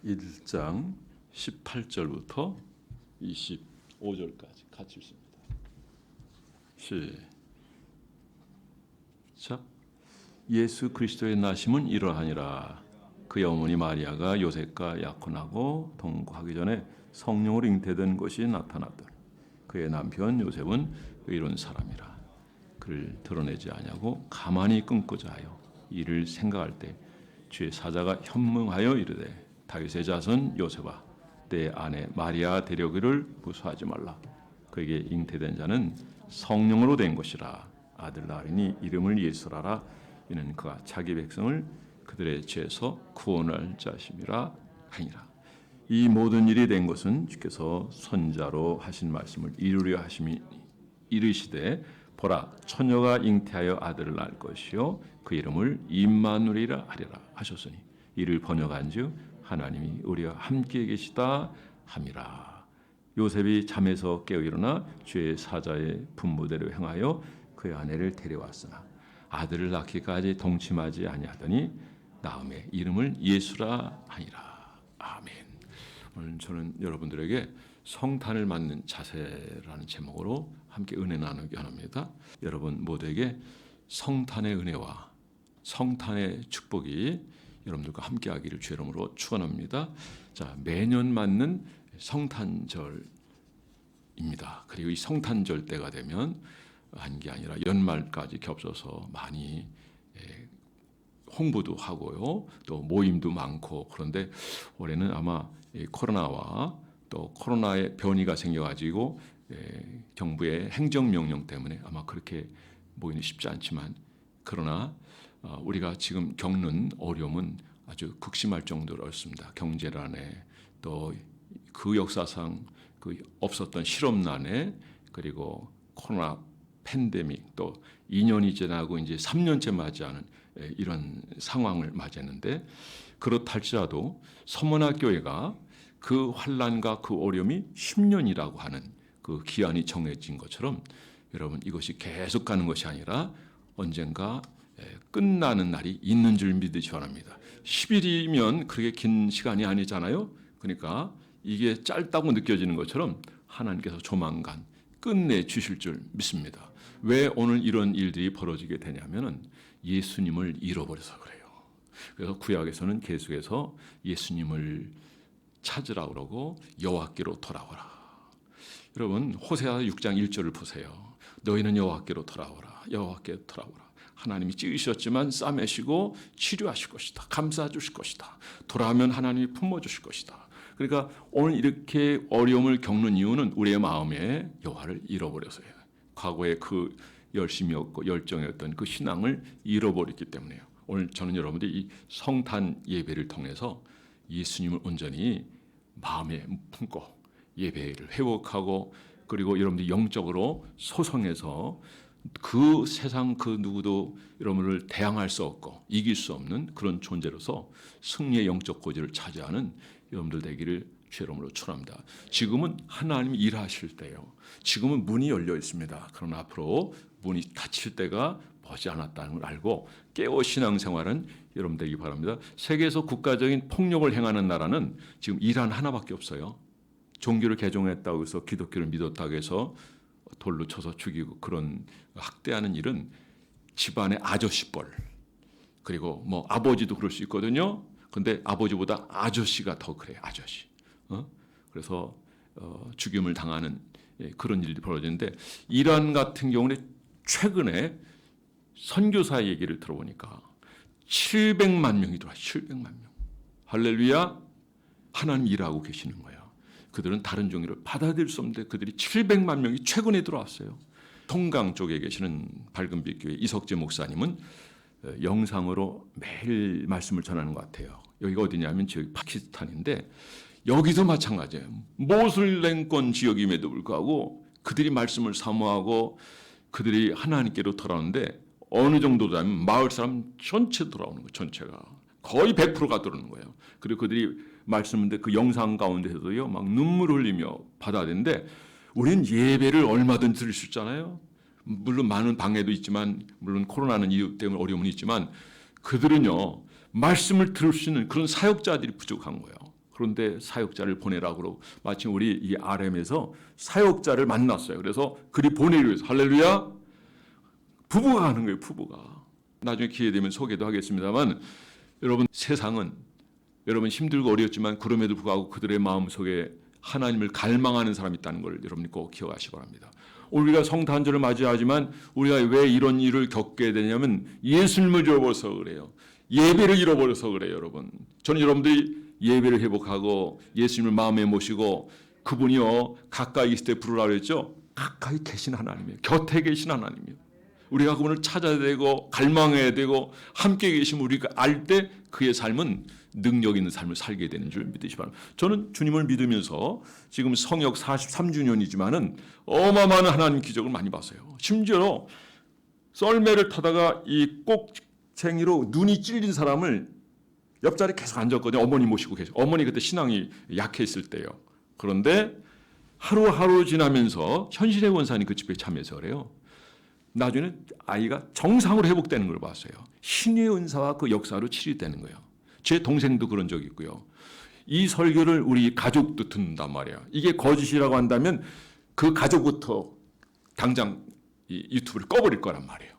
1장 18절부터 25절까지 같이 읽습니다. 시작. 예수 그리스도의 나심은 이러하니라. 그의 어머니 마리아가 요셉과 약혼하고 동거하기 전에 성령으로 잉태된 것이 나타났더니 그의 남편 요셉은 의로운 사람이라. 그를 드러내지 아니하고 가만히 끊고자 하여 이를 생각할 때 주의 사자가 현명하여 이르되 다윗의 자손 요셉아 내 아내 마리아 데려오기를 무수하지 말라. 그에게 잉태된 자는 성령으로 된 것이라. 아들 낳으리니 이름을 예수라라. 이는 그가 자기 백성을 그들의 죄에서 구원할 자심이라 하니라. 이 모든 일이 된 것은 주께서 선자로 하신 말씀을 이루려 하심이 이르시되 보라 처녀가 잉태하여 아들을 낳을 것이요 그 이름을 임마누엘이라 하리라 하셨으니 이를 번역한즉 하나님이 우리와 함께 계시다 함이라. 요셉이 잠에서 깨어 일어나 주의 사자의 분부대로 행하여 그의 아내를 데려왔으나 아들을 낳기까지 동침하지 아니하더니 나음의 이름을 예수라 하니라. 아멘. 오늘 저는 여러분들에게 성탄을 맞는 자세라는 제목으로 함께 은혜 나누기 원합니다. 여러분 모두에게 성탄의 은혜와 성탄의 축복이 여러분들과 함께하기를 주의 이름으로 축원합니다. 자, 매년 맞는 성탄절입니다. 그리고 이 성탄절 때가 되면 한 게 아니라 연말까지 겹쳐서 많이 홍보도 하고요, 또 모임도 많고 그런데 올해는 아마 코로나와 또 코로나의 변이가 생겨가지고 정부의 행정명령 때문에 아마 그렇게 모이는 쉽지 않지만 그러나 우리가 지금 겪는 어려움은 아주 극심할 정도로 어렵습니다. 경제난에 또 그 역사상 그 없었던 실업난에 그리고 코로나 팬데믹 또 2년이 지나고 이제 3년째 맞이하는 이런 상황을 맞이했는데 그렇다 할지라도 서문화교회가 그 환난과 그 어려움이 10년이라고 하는 그 기한이 정해진 것처럼 여러분 이것이 계속 가는 것이 아니라 언젠가 끝나는 날이 있는 줄 믿으시 바랍니다. 10일이면 그렇게 긴 시간이 아니잖아요. 그러니까 이게 짧다고 느껴지는 것처럼 하나님께서 조만간 끝내 주실 줄 믿습니다. 왜 오늘 이런 일들이 벌어지게 되냐면은 예수님을 잃어버려서 그래요. 그래서 구약에서는 계속해서 예수님을 찾으라 그러고 여호와께로 돌아오라. 여러분 호세아 6장 1절을 보세요. 너희는 여호와께로 돌아오라. 여호와께 돌아오라. 하나님이 찌으셨지만 싸매시고 치료하실 것이다. 감싸 주실 것이다. 돌아오면 하나님이 품어주실 것이다. 그러니까 오늘 이렇게 어려움을 겪는 이유는 우리의 마음에 여호와를 잃어버려서요. 과거에 그 열심이었고 열정이었던 그 신앙을 잃어버렸기 때문에요. 오늘 저는 여러분들이 이 성탄 예배를 통해서 예수님을 온전히 마음에 품고 예배를 회복하고 그리고 여러분들이 영적으로 소성해서 그 세상 그 누구도 여러분을 대항할 수 없고 이길 수 없는 그런 존재로서 승리의 영적 고지를 차지하는 여러분들 되기를 주의 이름으로 축원합니다. 지금은 하나님이 일하실 때요. 지금은 문이 열려 있습니다. 그러나 앞으로 문이 닫힐 때가 머지않았다는 걸 알고 깨어 신앙생활은 여러분 되기 바랍니다. 세계에서 국가적인 폭력을 행하는 나라는 지금 이란 하나밖에 없어요. 종교를 개종했다고 해서 기독교를 믿었다고 해서 돌로 쳐서 죽이고 그런 학대하는 일은 집안의 아저씨뻘 그리고 뭐 아버지도 그럴 수 있거든요. 근데 아버지보다 아저씨가 더 그래요. 아저씨. 그래서 죽임을 당하는 그런 일이 벌어지는데 이란 같은 경우는 최근에 선교사 얘기를 들어보니까 700만 명이 들어와요. 700만 명. 할렐루야. 하나님 일하고 계시는 거예요. 그들은 다른 종교를 받아들일 수 없는데 그들이 700만 명이 최근에 들어왔어요. 통강 쪽에 계시는 밝은빛 교회 이석재 목사님은 영상으로 매일 말씀을 전하는 것 같아요. 여기가 어디냐면 저기 파키스탄인데 여기도 마찬가지예요. 모슬렘권 지역임에도 불구하고 그들이 말씀을 사모하고 그들이 하나님께로 돌아오는데 어느 정도냐면 마을 사람 전체 돌아오는 거예요. 전체가 거의 100%가 들어오는 거예요. 그리고 그들이 말씀인데 그 영상 가운데서도요 막 눈물 흘리며 받아들이는데 우리는 예배를 얼마든지 드릴 수 있잖아요. 물론 많은 방해도 있지만 물론 코로나는 이유 때문에 어려움은 있지만 그들은요 말씀을 들을 수 있는 그런 사역자들이 부족한 거예요. 그런데 사역자를 보내라고 그러고 마침 우리 이 RM에서 사역자를 만났어요. 그래서 그리 보내기 위해서 할렐루야 부부가 하는 거예요. 부부가. 나중에 기회 되면 소개도 하겠습니다만 여러분 세상은 여러분 힘들고 어렵지만 그럼에도 불구하고 그들의 마음속에 하나님을 갈망하는 사람이 있다는 걸 여러분이 꼭 기억하시기 바랍니다. 우리가 성탄절을 맞이하지만 우리가 왜 이런 일을 겪게 되냐면 예수님을 잃어버려서 그래요. 예배를 잃어버려서 그래요. 여러분. 저는 여러분들이 예배를 회복하고 예수님을 마음에 모시고 그분이요 가까이 있을 때 부르라고 했죠. 가까이 계신 하나님이에요. 곁에 계신 하나님이에요. 우리가 그분을 찾아야 되고 갈망해야 되고 함께 계시면 우리가 알 때 그의 삶은 능력 있는 삶을 살게 되는 줄 믿으시 바랍니다. 저는 주님을 믿으면서 지금 성역 43주년이지만은 어마어마한 하나님 기적을 많이 봤어요. 심지어 썰매를 타다가 이 꼭챙이로 눈이 찔린 사람을 옆자리에 계속 앉았거든요. 어머니 모시고 계셔. 어머니 그때 신앙이 약했을 때요. 그런데 하루하루 지나면서 현실의 원사님 그 집회에 참여해서 그래요. 나중에 아이가 정상으로 회복되는 걸 봤어요. 신의 은사와 그 역사로 치료되는 거예요. 제 동생도 그런 적이 있고요. 이 설교를 우리 가족도 듣는단 말이에요. 이게 거짓이라고 한다면 그 가족부터 당장 이 유튜브를 꺼버릴 거란 말이에요.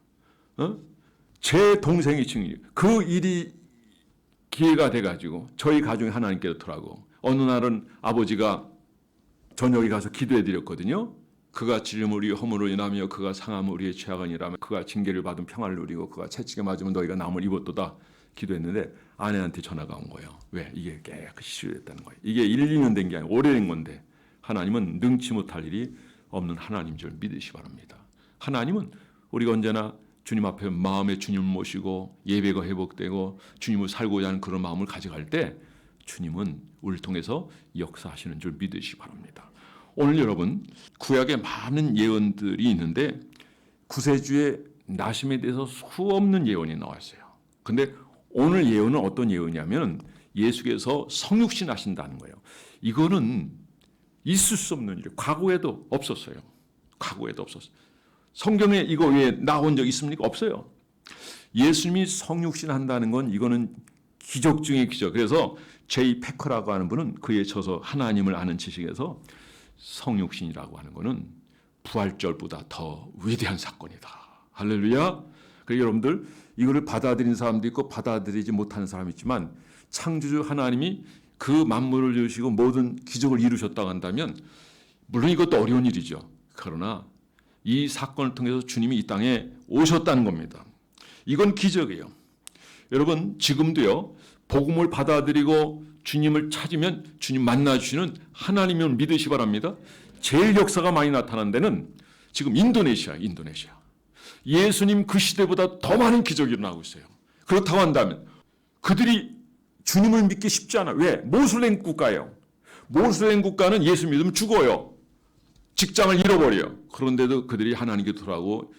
제 동생이 지금 그 일이 기회가 돼가지고 저희 가족이 하나님께 더라고 어느 날은 아버지가 저녁에 가서 기도해 드렸거든요. 그가 지름 우리의 허물로 인하며 그가 상함 우리의 죄악이라며 그가 징계를 받은 평화를 누리고 그가 채찍에 맞으면 너희가 남을 입었도다 기도했는데 아내한테 전화가 온 거예요. 왜? 이게 깨끗이 치료됐다는 거예요. 이게 1, 2년 된 게 아니라 오래된 건데 하나님은 능치 못할 일이 없는 하나님인 줄 믿으시기 바랍니다. 하나님은 우리가 언제나 주님 앞에 마음에 주님을 모시고 예배가 회복되고 주님을 살고자 하는 그런 마음을 가져갈 때 주님은 우리를 통해서 역사하시는 줄 믿으시기 바랍니다. 오늘 여러분 구약에 많은 예언들이 있는데 구세주의 나심에 대해서 수없는 예언이 나왔어요. 근데 오늘 예언은 어떤 예언이냐면 예수께서 성육신 하신다는 거예요. 이거는 있을 수 없는 일이에요. 과거에도 없었어요. 과거에도 없었어요. 성경에 이거 왜 나온 적 있습니까? 없어요. 예수님이 성육신 한다는 건 이거는 기적 중의 기적. 그래서 제이 패커라고 하는 분은 그에 쳐서 하나님을 아는 지식에서 성육신이라고 하는 것은 부활절보다 더 위대한 사건이다. 할렐루야. 그러니까 여러분들 이거를 받아들인 사람도 있고 받아들이지 못하는 사람이 있지만 창조주 하나님이 그 만물을 지으시고 모든 기적을 이루셨다고 한다면 물론 이것도 어려운 일이죠. 그러나 이 사건을 통해서 주님이 이 땅에 오셨다는 겁니다. 이건 기적이에요. 여러분 지금도요. 복음을 받아들이고 주님을 찾으면 주님 만나주시는 하나님을 믿으시 바랍니다. 제일 역사가 많이 나타난 데는 지금 인도네시아. 예수님 그 시대보다 더 많은 기적이 일어나고 있어요. 그렇다고 한다면 그들이 주님을 믿기 쉽지 않아. 왜? 모슬렘 국가예요. 모슬렘 국가는 예수 믿으면 죽어요. 직장을 잃어버려요. 그런데도 그들이 하나님께 돌아오고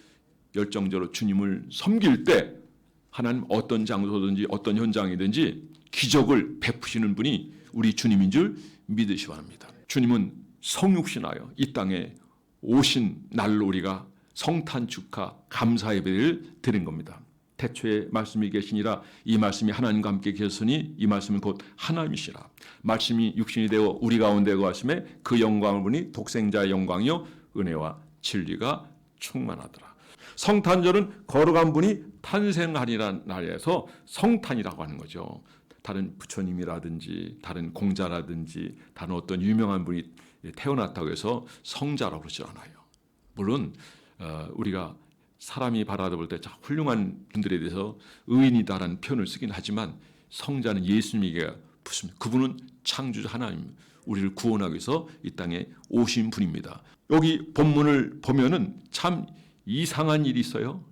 열정적으로 주님을 섬길 때 하나님 어떤 장소든지 어떤 현장이든지 기적을 베푸시는 분이 우리 주님인 줄 믿으시 바랍니다. 주님은 성육신하여 이 땅에 오신 날로 우리가 성탄 축하 감사 예배를 드린 겁니다. 태초에 말씀이 계시니라 이 말씀이 하나님과 함께 계셨으니 이 말씀은 곧 하나님이시라. 말씀이 육신이 되어 우리 가운데 거하심에 그 영광을 보니 독생자의 영광이요 은혜와 진리가 충만하더라. 성탄절은 거룩한 분이 탄생하리라는 날에서 성탄이라고 하는 거죠. 다른 부처님이라든지 다른 공자라든지 다른 어떤 유명한 분이 태어났다고 해서 성자라고 그러지 않아요. 물론 우리가 사람이 바라볼 때 훌륭한 분들에 대해서 의인이다라는 표현을 쓰긴 하지만 성자는 예수님에게 붙습니다. 그분은 창조주 하나님, 우리를 구원하기 위해서 이 땅에 오신 분입니다. 여기 본문을 보면은 참 이상한 일이 있어요.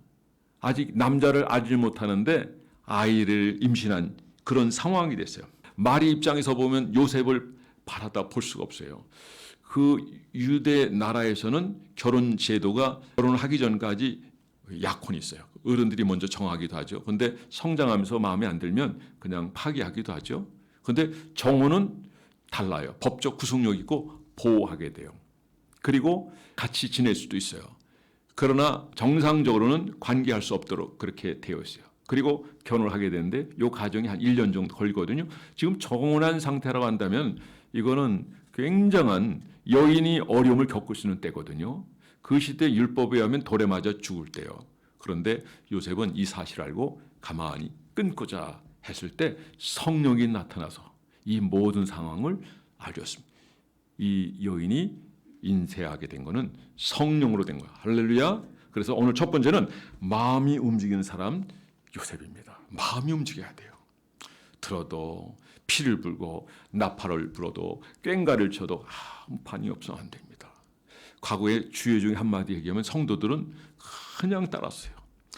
아직 남자를 알지 못하는데 아이를 임신한 그런 상황이 됐어요. 마리 입장에서 보면 요셉을 바라다 볼 수가 없어요. 그 유대 나라에서는 결혼 제도가 결혼을 하기 전까지 약혼이 있어요. 어른들이 먼저 정하기도 하죠. 그런데 성장하면서 마음에 안 들면 그냥 파기하기도 하죠. 그런데 정혼은 달라요. 법적 구속력이 있고 보호하게 돼요. 그리고 같이 지낼 수도 있어요. 그러나 정상적으로는 관계할 수 없도록 그렇게 되어 있어요. 그리고 결혼을 하게 되는데 이 과정이 한 1년 정도 걸리거든요. 지금 정혼한 상태라고 한다면 이거는 굉장한 여인이 어려움을 겪을 수 있는 때거든요. 그 시대 율법에 의하면 돌에 맞아 죽을 때요. 그런데 요셉은 이 사실을 알고 가만히 끊고자 했을 때 성령이 나타나서 이 모든 상황을 알렸습니다. 이 여인이 인쇄하게 된 것은 성령으로 된 거야. 할렐루야. 그래서 오늘 첫 번째는 마음이 움직이는 사람 요셉입니다. 마음이 움직여야 돼요. 들어도 피를 불고 나팔을 불어도 꽹과를 쳐도 아무 반응이 없어 안 됩니다. 과거에 주의 중에 한마디 얘기하면 성도들은 그냥 따랐어요.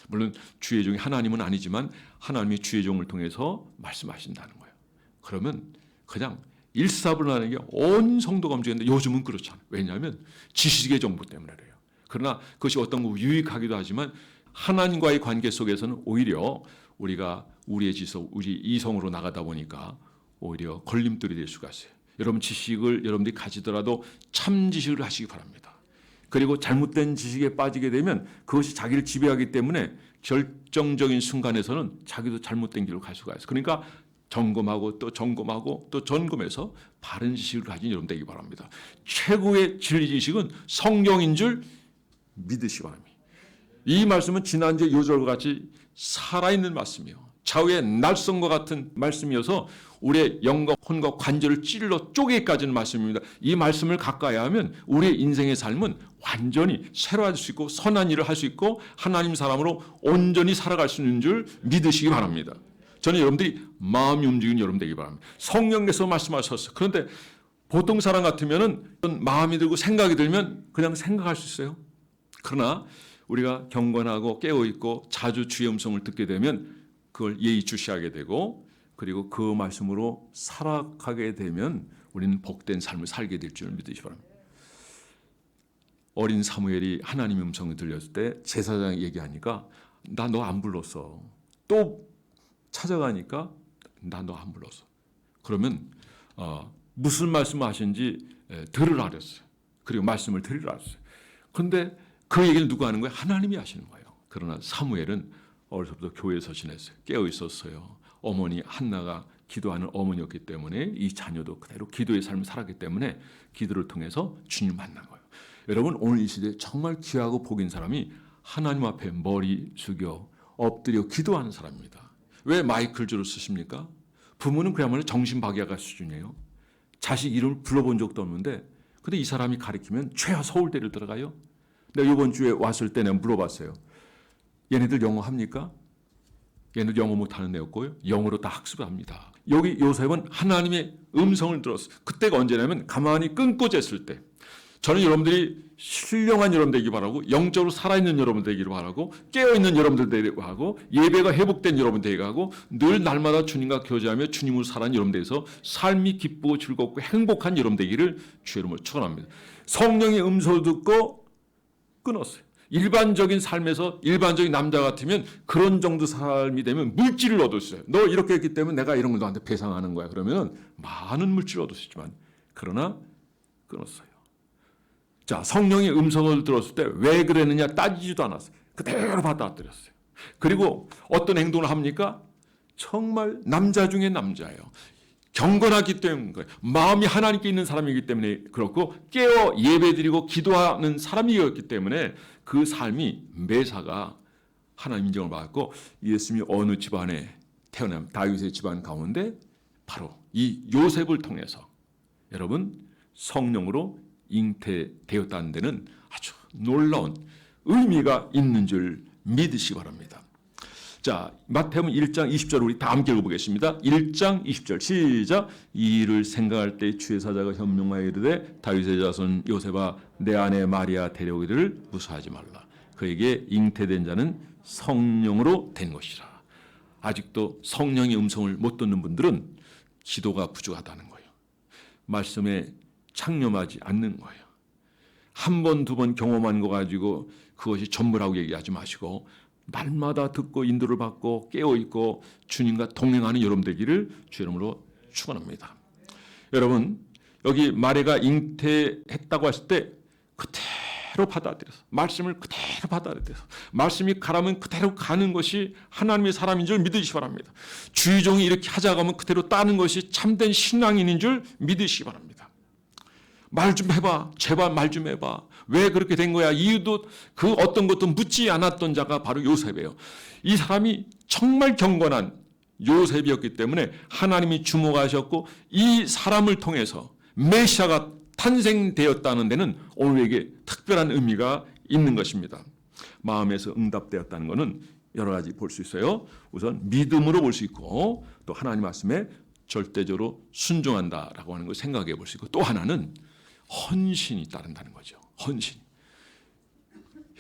물론 주의 종이 하나님은 아니지만 하나님이 주의 종을 통해서 말씀하신다는 거예요. 그러면 그냥 일사불란하는 게 온 성도가 움직이는데 요즘은 그렇잖아요. 왜냐하면 지식의 정보 때문에 그래요. 그러나 그것이 어떤 거 유익하기도 하지만 하나님과의 관계 속에서는 오히려 우리가 우리의 지성, 우리 이성으로 나가다 보니까 오히려 걸림돌이 될 수가 있어요. 여러분 지식을 여러분들이 가지더라도 참 지식을 하시기 바랍니다. 그리고 잘못된 지식에 빠지게 되면 그것이 자기를 지배하기 때문에 결정적인 순간에서는 자기도 잘못된 길로 갈 수가 있어요. 그러니까 점검하고 또 점검하고 또 점검해서 바른 지식을 가진 여러분 되기 바랍니다. 최고의 진리 지식은 성경인 줄 믿으시기 바랍니다. 이 말씀은 지난주에 요절과 같이 살아있는 말씀이요. 좌우의 날성과 같은 말씀이어서 우리의 영과 혼과 관절을 찔러 쪼개기까지는 말씀입니다. 이 말씀을 가까이 하면 우리의 인생의 삶은 완전히 새로워질 수 있고 선한 일을 할 수 있고 하나님 사람으로 온전히 살아갈 수 있는 줄 믿으시기 바랍니다. 저는 여러분들이 마음이 움직이는 여러분 되기 바랍니다. 성령께서 말씀하셨어요. 그런데 보통 사람 같으면은 마음이 들고 생각이 들면 그냥 생각할 수 있어요. 그러나 우리가 경건하고 깨어있고 자주 주의 음성을 듣게 되면 그걸 예의주시하게 되고 그리고 그 말씀으로 살아가게 되면 우리는 복된 삶을 살게 될 줄 믿으시기 바랍니다. 어린 사무엘이 하나님의 음성을 들렸을 때 제사장이 얘기하니까 나 너 안 불렀어. 또 찾아가니까 나 너 안 불렀어. 그러면 무슨 말씀을 하신지 들으라 그랬어요. 그리고 말씀을 들으라 그랬어요. 그런데 그 얘기를 누가 하는 거예요? 하나님이 하시는 거예요. 그러나 사무엘은 어려서부터 교회에서 지냈어요. 깨어 있었어요. 어머니 한나가 기도하는 어머니였기 때문에 이 자녀도 그대로 기도의 삶을 살았기 때문에 기도를 통해서 주님 만난 거예요. 여러분 오늘 이 시대에 정말 귀하고 복인 사람이 하나님 앞에 머리 숙여 엎드려 기도하는 사람입니다. 왜 마이클 주를 쓰십니까? 부모는 그야말로 정신박약할 수준이에요. 자식 이름을 불러본 적도 없는데 근데 이 사람이 가르치면 최하 서울대를 들어가요. 내가 이번 주에 왔을 때 내가 물어봤어요. 얘네들 영어 합니까? 얘네들 영어 못하는 애였고요. 영어로 다 학습을 합니다. 여기 요셉은 하나님의 음성을 들었어요. 그때가 언제냐면 가만히 끊고 쟀을 때. 저는 여러분들이 신령한 여러분 되기 바라고 영적으로 살아있는 여러분 되기를 바라고 깨어있는 여러분들 되기를 바라고 예배가 회복된 여러분 되기를 하고 늘 날마다 주님과 교제하며 주님으로 살아가는 여러분 되어서 삶이 기쁘고 즐겁고 행복한 여러분 되기를 주의 이름으로 축원합니다. 성령의 음성을 듣고 끊었어요. 일반적인 삶에서 일반적인 남자 같으면 그런 정도 삶이 되면 물질을 얻을 수 있어요. 너 이렇게 했기 때문에 내가 이런 걸 너한테 배상하는 거야. 그러면 많은 물질을 얻을 수 있지만 그러나 끊었어요. 자, 성령의 음성을 들었을 때 왜 그랬느냐 따지지도 않았어요. 그대로 받아들였어요. 그리고 어떤 행동을 합니까? 정말 남자 중에 남자예요. 경건하기 때문인 거예요. 마음이 하나님께 있는 사람이기 때문에 그렇고 깨어 예배드리고 기도하는 사람이었기 때문에 그 삶이 매사가 하나님 인정을 받았고 예수님이 어느 집안에 태어나면 다윗의 집안 가운데 바로 이 요셉을 통해서 여러분 성령으로 잉태되었다는 데는 아주 놀라운 의미가 있는 줄 믿으시기 바랍니다. 자, 마태복음 1장 20절 우리 다 함께 읽어보겠습니다. 1장 20절 시작. 이 일을 생각할 때 주의 사자가 현명하여 이르되 다윗의 자손 요셉아 내 아내 마리아 데려오기를 무서워하지 말라. 그에게 잉태된 자는 성령으로 된 것이라. 아직도 성령의 음성을 못 듣는 분들은 기도가 부족하다는 거예요. 말씀에 창념하지 않는 거예요. 한 번, 두 번 경험한 거 가지고 그것이 전부라고 얘기하지 마시고 날마다 듣고 인도를 받고 깨어있고 주님과 동행하는 여러분 되기를 주의 이름으로 축원합니다. 여러분 여기 마리아가 잉태했다고 했을 때 그대로 받아들여서 말씀을 그대로 받아들여서 말씀이 가라면 그대로 가는 것이 하나님의 사람인 줄 믿으시기 바랍니다. 주의종이 이렇게 하자가면 그대로 따는 것이 참된 신앙인인 줄 믿으시기 바랍니다. 말 좀 해봐. 제발 말 좀 해봐. 왜 그렇게 된 거야? 이유도 그 어떤 것도 묻지 않았던 자가 바로 요셉이에요. 이 사람이 정말 경건한 요셉이었기 때문에 하나님이 주목하셨고 이 사람을 통해서 메시아가 탄생되었다는 데는 오늘 우리에게 특별한 의미가 있는 것입니다. 마음에서 응답되었다는 것은 여러 가지 볼 수 있어요. 우선 믿음으로 볼 수 있고 또 하나님 말씀에 절대적으로 순종한다라고 하는 걸 생각해 볼 수 있고 또 하나는 헌신이 따른다는 거죠. 헌신.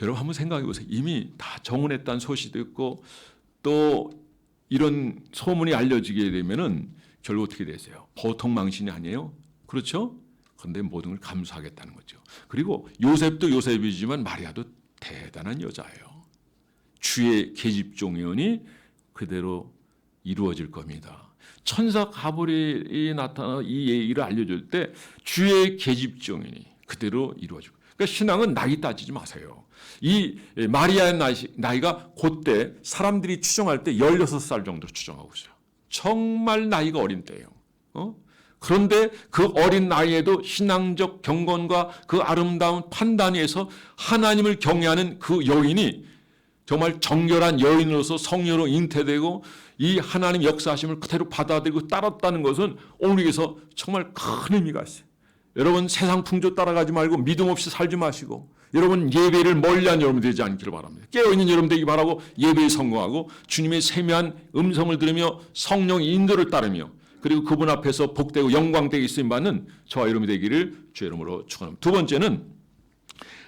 여러분 한번 생각해 보세요. 이미 다 정혼했다는 소식도 있고 또 이런 소문이 알려지게 되면은 결국 어떻게 되세요? 보통 망신이 아니에요. 그렇죠? 그런데 모든 걸 감수하겠다는 거죠. 그리고 요셉도 요셉이지만 마리아도 대단한 여자예요. 주의 계집종이오니 그대로 이루어질 겁니다. 천사 가브리엘이 나타나 이 얘기를 알려줄 때 주의 계집종이니 그대로 이루어질 거예요. 그러니까 신앙은 나이 따지지 마세요. 이 마리아의 나이가 그때 사람들이 추정할 때 16살 정도로 추정하고 있어요. 정말 나이가 어린 때예요. 그런데 그 어린 나이에도 신앙적 경건과 그 아름다운 판단에서 하나님을 경외하는 그 여인이 정말 정결한 여인으로서 성녀로 잉태되고 이 하나님 역사하심을 그대로 받아들이고 따랐다는 것은 오늘에서 정말 큰 의미가 있어요. 여러분 세상 풍조 따라가지 말고 믿음 없이 살지 마시고 여러분 예배를 멀리한 여러분 되지 않기를 바랍니다. 깨어있는 여러분 되기 바라고 예배에 성공하고 주님의 세미한 음성을 들으며 성령 인도를 따르며 그리고 그분 앞에서 복되고 영광되게 있음 받는 저와 여러분이 되기를 주의 이름으로 축원합니다. 두 번째는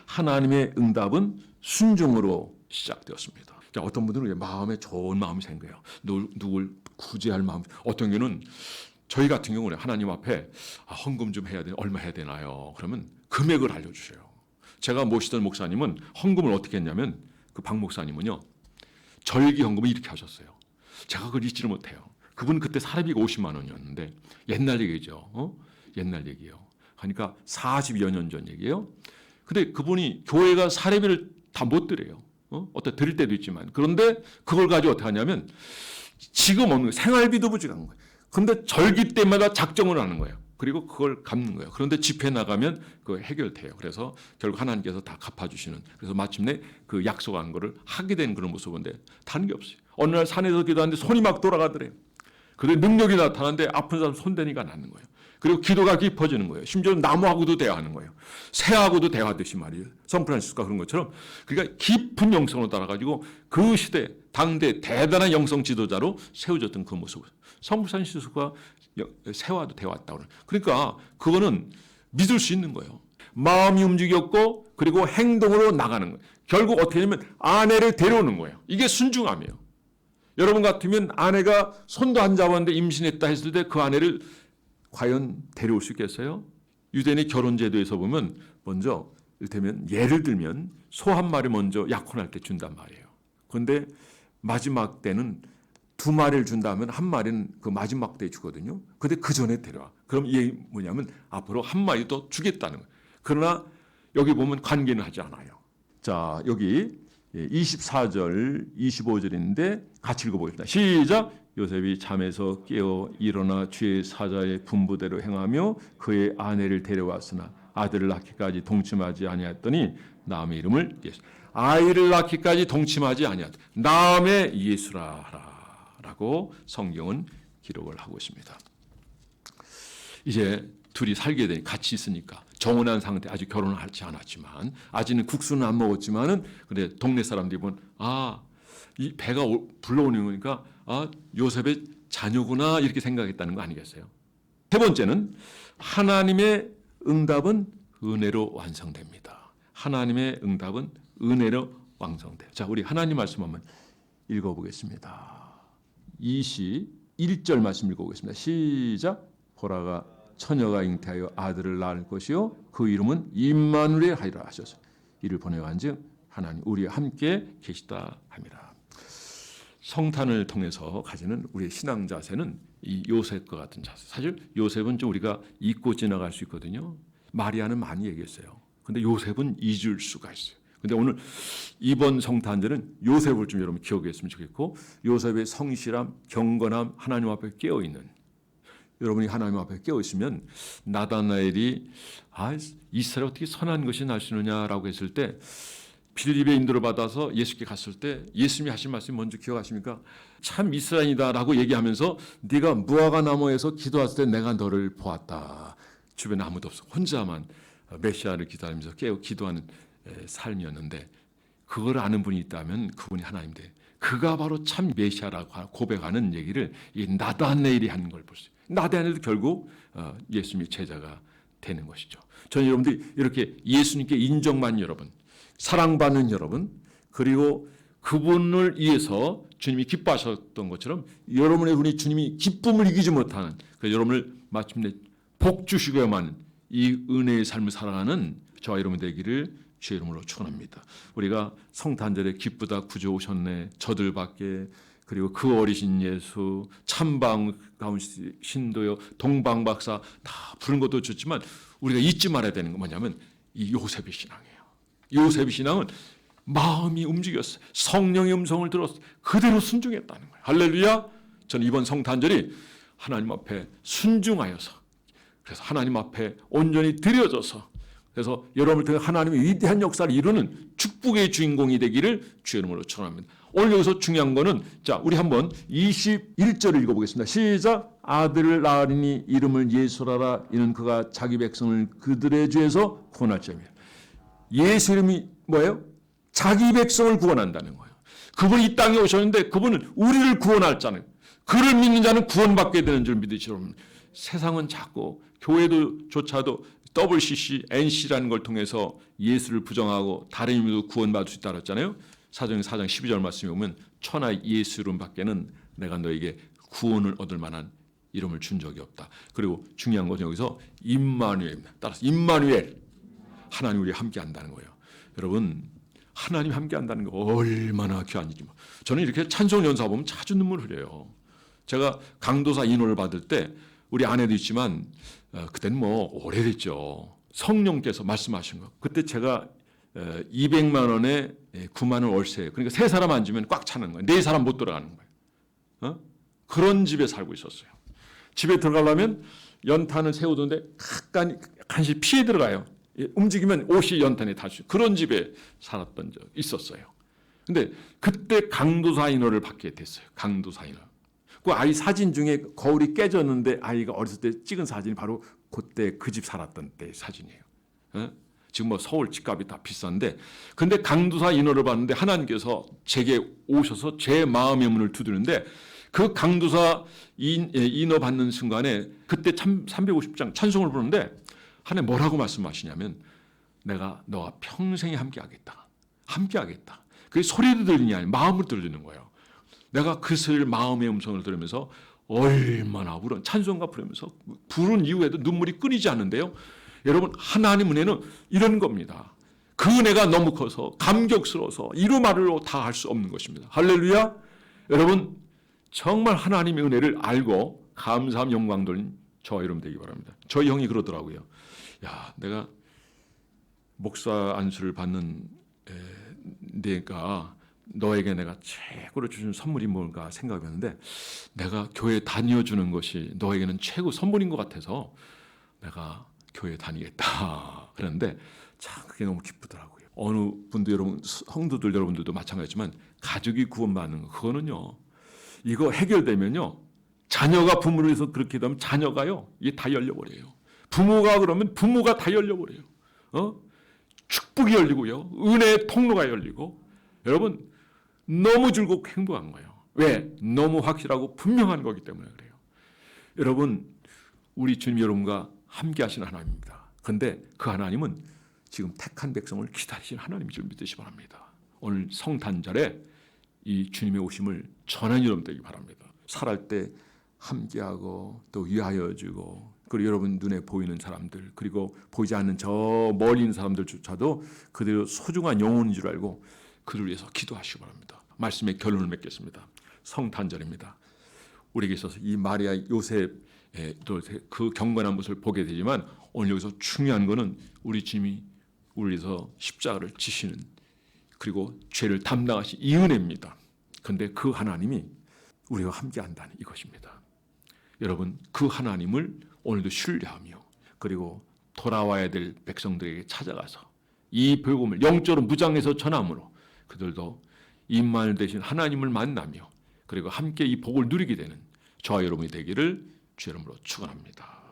하나님의 응답은 순종으로 시작되었습니다. 어떤 분들은 마음에 좋은 마음이 생겨요. 누굴 구제할 마음. 어떤 경우는 저희 같은 경우는 하나님 앞에 헌금 좀 해야 되나 얼마 해야 되나요? 그러면 금액을 알려주세요. 제가 모시던 목사님은 헌금을 어떻게 했냐면 그 박 목사님은요 절기 헌금을 이렇게 하셨어요. 제가 그걸 잊지를 못해요. 그분 그때 사례비가 50만 원이었는데 옛날 얘기죠. 옛날 얘기예요. 그러니까 40여 년 전 얘기예요. 근데 그분이 교회가 사례비를 다 못 드려요. 어떻게 드릴 때도 있지만 그런데 그걸 가지고 어떻게 하냐면 지금 없는 생활비도 부족한 거예요. 그런데 절기 때마다 작정을 하는 거예요. 그리고 그걸 갚는 거예요. 그런데 집회 나가면 그거 해결돼요. 그래서 결국 하나님께서 다 갚아주시는. 그래서 마침내 그 약속한 거를 하게 된 그런 모습인데 다른 게 없어요. 어느 날 산에서 기도하는데 손이 막 돌아가더래요. 그런데 능력이 나타나는데 아픈 사람 손대니까 낫는 거예요. 그리고 기도가 깊어지는 거예요. 심지어 나무하고도 대화하는 거예요. 새하고도 대화하듯이 말이에요. 샌프란시스코가 그런 것처럼 그러니까 깊은 영성으로 따라가지고 그 시대 당대 대단한 영성 지도자로 세워졌던 그 모습을 샌프란시스코가 새와도 대화했다고 그래요. 그러니까 그거는 믿을 수 있는 거예요. 마음이 움직였고 그리고 행동으로 나가는 거예요. 결국 어떻게 하냐면 아내를 데려오는 거예요. 이게 순종함이에요. 여러분 같으면 아내가 손도 안 잡았는데 임신했다 했을 때 그 아내를 과연 데려올 수 있겠어요? 유대인의 결혼 제도에서 보면 먼저 이를테면 예를 들면 소 한 마리 먼저 약혼할 때 준단 말이에요. 그런데 마지막 때는 2마리를 준다면 한 마리는 그 마지막 때에 주거든요. 근데 그 전에 데려와. 그럼 이게 뭐냐면 앞으로 한 마리 더 주겠다는 거예요. 그러나 여기 보면 관계는 하지 않아요. 자, 여기 24절, 25절인데 같이 읽어보겠습니다. 시작! 요셉이 잠에서 깨어 일어나 주의 사자의 분부대로 행하며 그의 아내를 데려왔으나 아들을 낳기까지 동침하지 아니하였더니 남의 이름을 예수. 아이를 낳기까지 동침하지 아니하였다. 남의 예수라 하라라고 성경은 기록을 하고 있습니다. 이제 둘이 살게 되니 같이 있으니까 정혼한 상태 아직 결혼을 하지 않았지만 아직은 국수는 안 먹었지만은 근데 동네 사람들이 보면 이 배가 불러오는 거니까 요셉의 자녀구나 이렇게 생각했다는 거 아니겠어요? 세 번째는 하나님의 응답은 은혜로 완성됩니다. 하나님의 응답은 은혜로 완성돼요. 자, 우리 하나님 말씀 한번 읽어보겠습니다. 21절 말씀 읽어보겠습니다. 시작. 보라가 처녀가 잉태하여 아들을 낳을 것이요 그 이름은 임마누엘 하리라 하셨어요. 이를 번역한즉 하나님 우리와 함께 계시다 함이라. 성탄을 통해서 가지는 우리의 신앙 자세는 이 요셉과 같은 자세. 사실 요셉은 좀 우리가 잊고 지나갈 수 있거든요. 마리아는 많이 얘기했어요. 근데 요셉은 잊을 수가 있어요. 근데 오늘 이번 성탄절은 요셉을 좀 여러분 기억했으면 좋겠고, 요셉의 성실함, 경건함, 하나님 앞에 깨어있는, 여러분이 하나님 앞에 깨어있으면 나다나엘이 이스라엘 어떻게 선한 것이 날 수 있느냐라고 했을 때, 빌립의 인도를 받아서 예수께 갔을 때 예수님이 하신 말씀이 뭔지 기억하십니까? 참 이스라엘이다라고 얘기하면서 네가 무화과 나무에서 기도했을 때 내가 너를 보았다. 주변에 아무도 없어. 혼자만 메시아를 기다리면서 깨어 기도하는 삶이었는데, 그걸 아는 분이 있다면 그분이 하나님인데, 그가 바로 참 메시아라고 고백하는 얘기를 이 나다나엘이 하는 걸 볼 수 있어요. 나다나엘도 결국 예수님의 제자가 되는 것이죠. 저는 여러분들이 이렇게 예수님께 인정받는 여러분, 사랑받는 여러분, 그리고 그분을 위해서 주님이 기뻐하셨던 것처럼 여러분의 분이 주님이 기쁨을 이기지 못하는, 여러분을 마침내 복 주시고야만 이 은혜의 삶을 살아가는 저와 여러분 되기를 주의 이름으로 축원합니다. 우리가 성탄절에 기쁘다 구주 오셨네, 저들 밖에, 그리고 그 어리신 예수, 참방 가운 신도요, 동방박사 다 부른 것도 좋지만 우리가 잊지 말아야 되는 건 뭐냐면 이 요셉의 신앙이에요. 요셉의 신앙은 마음이 움직였어요. 성령의 음성을 들었어요. 그대로 순종했다는 거예요. 할렐루야. 저는 이번 성탄절이 하나님 앞에 순종하여서, 그래서 하나님 앞에 온전히 드려져서, 그래서 여러분을 통해 하나님의 위대한 역사를 이루는 축복의 주인공이 되기를 주의 이름으로 축원합니다. 오늘 여기서 중요한 거는, 자, 우리 한번 21절을 읽어보겠습니다. 시작. 아들을 낳으리니 이름을 예수라라. 이는 그가 자기 백성을 그들의 죄에서 구원할 자입니다. 예수 이름이 뭐예요? 자기 백성을 구원한다는 거예요. 그분이 이 땅에 오셨는데 그분은 우리를 구원할 자는, 그를 믿는 자는 구원받게 되는 줄 믿으시오. 세상은 자꾸 교회도 조차도 WCC, NC라는 걸 통해서 예수를 부정하고 다른 의미로 구원받을 수 있다고 했잖아요. 사도행 4장 12절 말씀에 보면 천하 예수 이름밖에는 내가 너에게 구원을 얻을 만한 이름을 준 적이 없다. 그리고 중요한 것은 여기서 임마누엘입니다. 따라서 임마누엘, 하나님 우리와 함께 한다는 거예요. 여러분, 하나님 함께 한다는 거 얼마나 귀한 일이죠. 저는 이렇게 찬송 연사 보면 자주 눈물 흘려요. 제가 강도사 인호를 받을 때 우리 아내도 있지만 그때는 뭐 오래됐죠. 성령께서 말씀하신 거. 그때 제가 200만 원에 9만 원 월세, 그러니까 세 사람 앉으면 꽉 차는 거예요. 네 사람 못 들어가는 거예요. 그런 집에 살고 있었어요. 집에 들어가려면 연탄을 세우던데 간신히 피해 들어가요. 움직이면 옷이 연탄에 닿을 수 있어요. 그런 집에 살았던 적 있었어요. 근데 그때 강도사 인호를 받게 됐어요. 강도사 인호. 그 아이 사진 중에 거울이 깨졌는데 아이가 어렸을 때 찍은 사진이 바로 그때 그 집 살았던 때 사진이에요. 지금 뭐 서울 집값이 다 비싼데, 근데 강도사 인호를 받는데 하나님께서 제게 오셔서 제 마음의 문을 두드리는데, 그 강도사 인호 받는 순간에 그때 350장 찬송을 부르는데 하나님 뭐라고 말씀하시냐면, 내가 너와 평생에 함께하겠다. 함께하겠다. 그게 소리도 들리냐 아니면 마음을 들리는 거예요. 내가 그 소리를, 마음의 음성을 들으면서 얼마나 찬송가 부르면서 부른 이후에도 눈물이 끊이지 않는데요. 여러분, 하나님 은혜는 이런 겁니다. 그 은혜가 너무 커서 감격스러워서 이루 말로 다 할 수 없는 것입니다. 할렐루야. 여러분, 정말 하나님의 은혜를 알고 감사함 영광 돌린 저와 여러분 되기 바랍니다. 저희 형이 그러더라고요. 야, 내가 목사 안수를 받는 내가 너에게 내가 최고로 주신 선물이 뭘까 생각했는데, 내가 교회 다녀주는 것이 너에게는 최고 선물인 것 같아서 내가 교회 다니겠다. 그런데 참 그게 너무 기쁘더라고요. 어느 분도, 여러분 성도들 여러분들도 마찬가지지만 가족이 구원받는 거, 그거는요, 이거 해결되면요, 자녀가 부모를 위해서 그렇게 되면 자녀가요, 이게 다 열려버려요. 부모가 그러면 부모가 다 열려버려요. 축복이 열리고요, 은혜의 통로가 열리고, 여러분 너무 즐겁고 행복한 거예요. 왜? 너무 확실하고 분명한 거기 때문에 그래요. 여러분, 우리 주님 여러분과 함께 하시는 하나님입니다. 그런데 그 하나님은 지금 택한 백성을 기다리시는 하나님인 줄 믿으시기 바랍니다. 오늘 성탄절에 이 주님의 오심을 전하는 여러분 되기 바랍니다. 살할 때 함께하고 또 위하여 주고, 그리고 여러분 눈에 보이는 사람들, 그리고 보이지 않는 저 멀리 있는 사람들조차도 그대로 소중한 영혼인 줄 알고 그를 위해서 기도하시기 바랍니다. 말씀의 결론을 맺겠습니다. 성탄절입니다. 우리에게 있어서 이 마리아 요셉 또 그 경건한 모습을 보게 되지만, 오늘 여기서 중요한 것은 우리 주님이 우리 위해서 십자가를 지시는, 그리고 죄를 담당하신 이 은혜입니다. 그런데 그 하나님이 우리와 함께 한다는 이것입니다. 여러분, 그 하나님을 오늘도 신뢰하며, 그리고 돌아와야 될 백성들에게 찾아가서 이 복음을 영적으로 무장해서 전함으로 그들도 임마누엘 되신 하나님을 만나며, 그리고 함께 이 복을 누리게 되는 저와 여러분이 되기를 주의 이름으로 축원합니다.